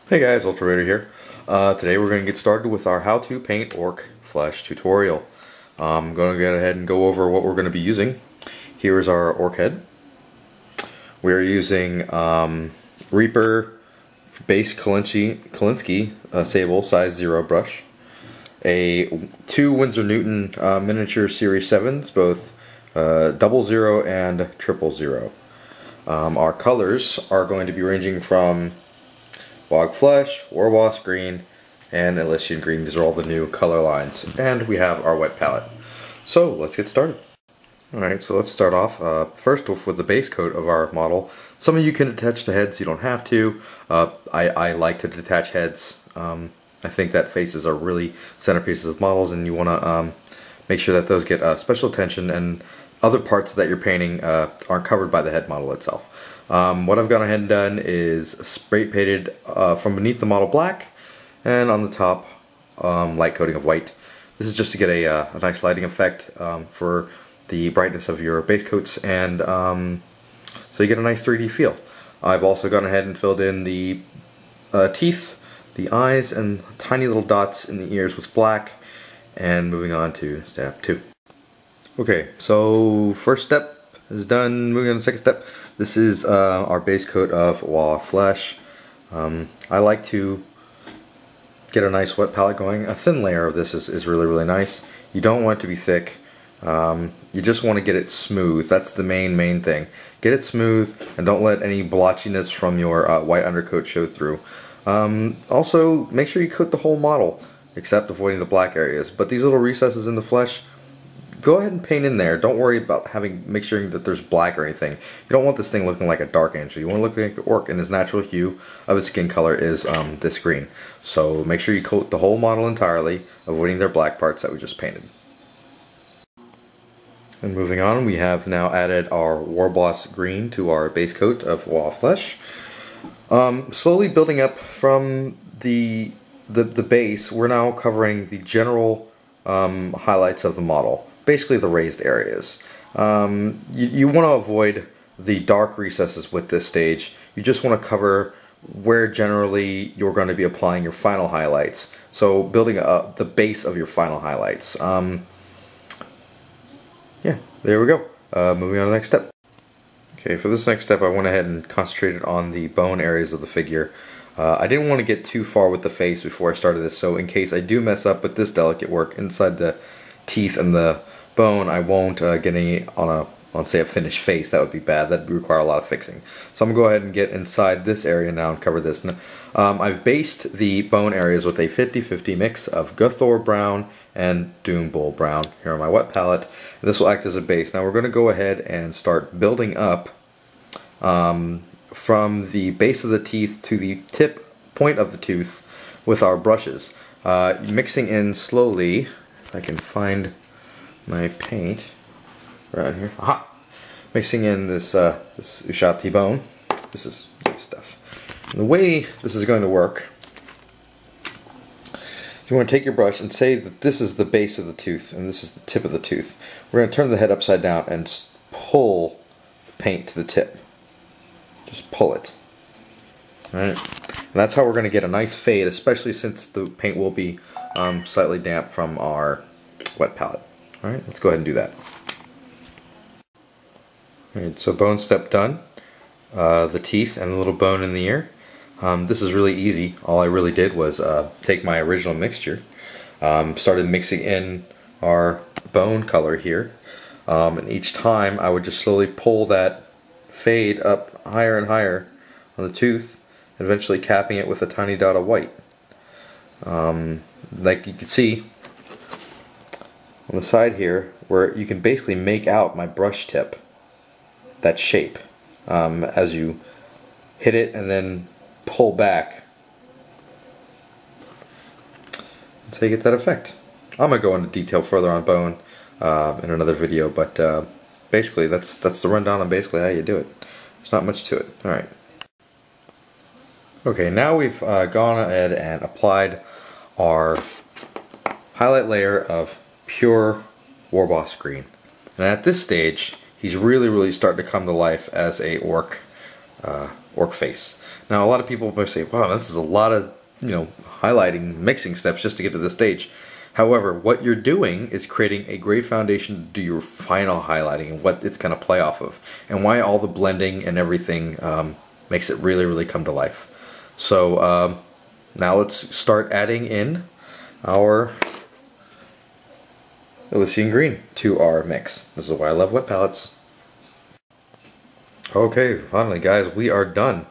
Hey guys, Ultra Raider here. Today we're going to get started with our how to paint orc flesh tutorial. I'm going to go ahead and go over what we're going to be using. Here is our orc head. We are using Reaper base Kalinsky Sable size 0 brush, two Winsor Newton miniature series 7s, both 00 and 000. Our colors are going to be ranging from Bog Flesh, Warboss Green, and Elysian Green. These are all the new color lines. And we have our wet palette. So let's get started. Alright, so let's start off first off with the base coat of our model. Some of you can attach the heads, you don't have to. I like to detach heads. I think that faces are really centerpieces of models, and you want to make sure that those get special attention, and other parts that you're painting aren't covered by the head model itself. What I've gone ahead and done is spray painted from beneath the model black, and on the top light coating of white. This is just to get a nice lighting effect for the brightness of your base coats, and so you get a nice 3D feel. I've also gone ahead and filled in the teeth, the eyes, and tiny little dots in the ears with black, and moving on to step 2. Okay, so first step is done. Moving on to the second step. This is our base coat of raw flesh. I like to get a nice wet palette going. A thin layer of this is really nice. You don't want it to be thick. You just want to get it smooth. That's the main thing. Get it smooth, and don't let any blotchiness from your white undercoat show through. Also, make sure you coat the whole model, except avoiding the black areas. But these little recesses in the flesh, go ahead and paint in there. Don't worry about make sure that there's black or anything. You don't want this thing looking like a dark angel. You want to look like an orc, and his natural hue of its skin color is this green. So make sure you coat the whole model entirely, avoiding their black parts that we just painted. And moving on, we have now added our Warboss green to our base coat of raw flesh. Slowly building up from the base, we're now covering the general highlights of the model. Basically the raised areas. You want to avoid the dark recesses with this stage. You just want to cover where generally you're going to be applying your final highlights. So building up the base of your final highlights. Yeah, there we go. Moving on to the next step. Okay, for this next step I went ahead and concentrated on the bone areas of the figure. I didn't want to get too far with the face before I started this, so in case I do mess up with this delicate work inside the teeth and the bone, I won't get any on say a finished face. That would be bad. That would require a lot of fixing. So I'm going to go ahead and get inside this area now and cover this. I've based the bone areas with a 50-50 mix of Guthor brown and Doom Bull brown here on my wet palette. This will act as a base. Now we're going to go ahead and start building up from the base of the teeth to the point of the tooth with our brushes. Mixing in slowly. If I can find my paint right here. Aha! Mixing in this Ushati bone. This is good stuff. And the way this is going to work, you want to take your brush and say that this is the base of the tooth and this is the tip of the tooth. We're going to turn the head upside down and pull the paint to the tip. Just pull it. Alright? And that's how we're going to get a nice fade, especially since the paint will be slightly damp from our wet palette. Alright, let's go ahead and do that. Alright, so bone step done. The teeth and the little bone in the ear. This is really easy. All I really did was take my original mixture, started mixing in our bone color here, and each time I would just slowly pull that fade up higher and higher on the tooth, and eventually capping it with a tiny dot of white. Like you can see on the side here, where you can basically make out my brush tip, that shape, as you hit it and then pull back until you get that effect. I'm going to go into detail further on bone in another video, but basically that's the rundown on basically how you do it. There's not much to it. Alright. Okay, now we've gone ahead and applied our highlight layer of pure Warboss green. And at this stage, he's really starting to come to life as a orc face. Now a lot of people might say, wow, this is a lot of, highlighting, mixing steps just to get to this stage. However, what you're doing is creating a great foundation to do your final highlighting and what it's going to play off of, and why all the blending and everything makes it really, really come to life. So now let's start adding in our Elysian Green to our mix. This is why I love wet palettes. Okay, finally guys, we are done.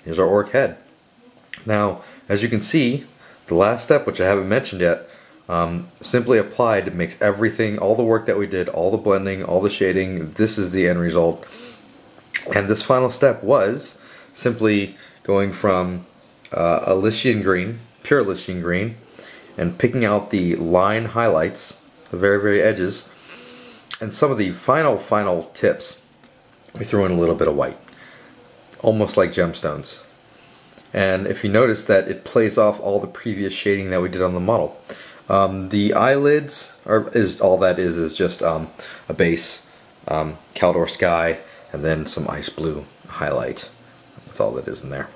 Here's our orc head. Now, as you can see, the last step, which I haven't mentioned yet, simply applied makes everything, all the work that we did, all the blending, all the shading, this is the end result. And this final step was simply going from Elysian Green, pure Elysian Green, and picking out the line highlights, the very, very edges, and some of the final tips. We threw in a little bit of white, almost like gemstones. And if you notice that it plays off all the previous shading that we did on the model. The eyelids is just a base Caldor Sky and then some ice blue highlight. That's all that is in there.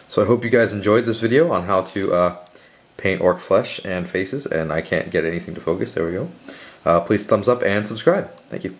So I hope you guys enjoyed this video on how to paint orc flesh and faces, and I can't get anything to focus. There we go. Please thumbs up and subscribe. Thank you.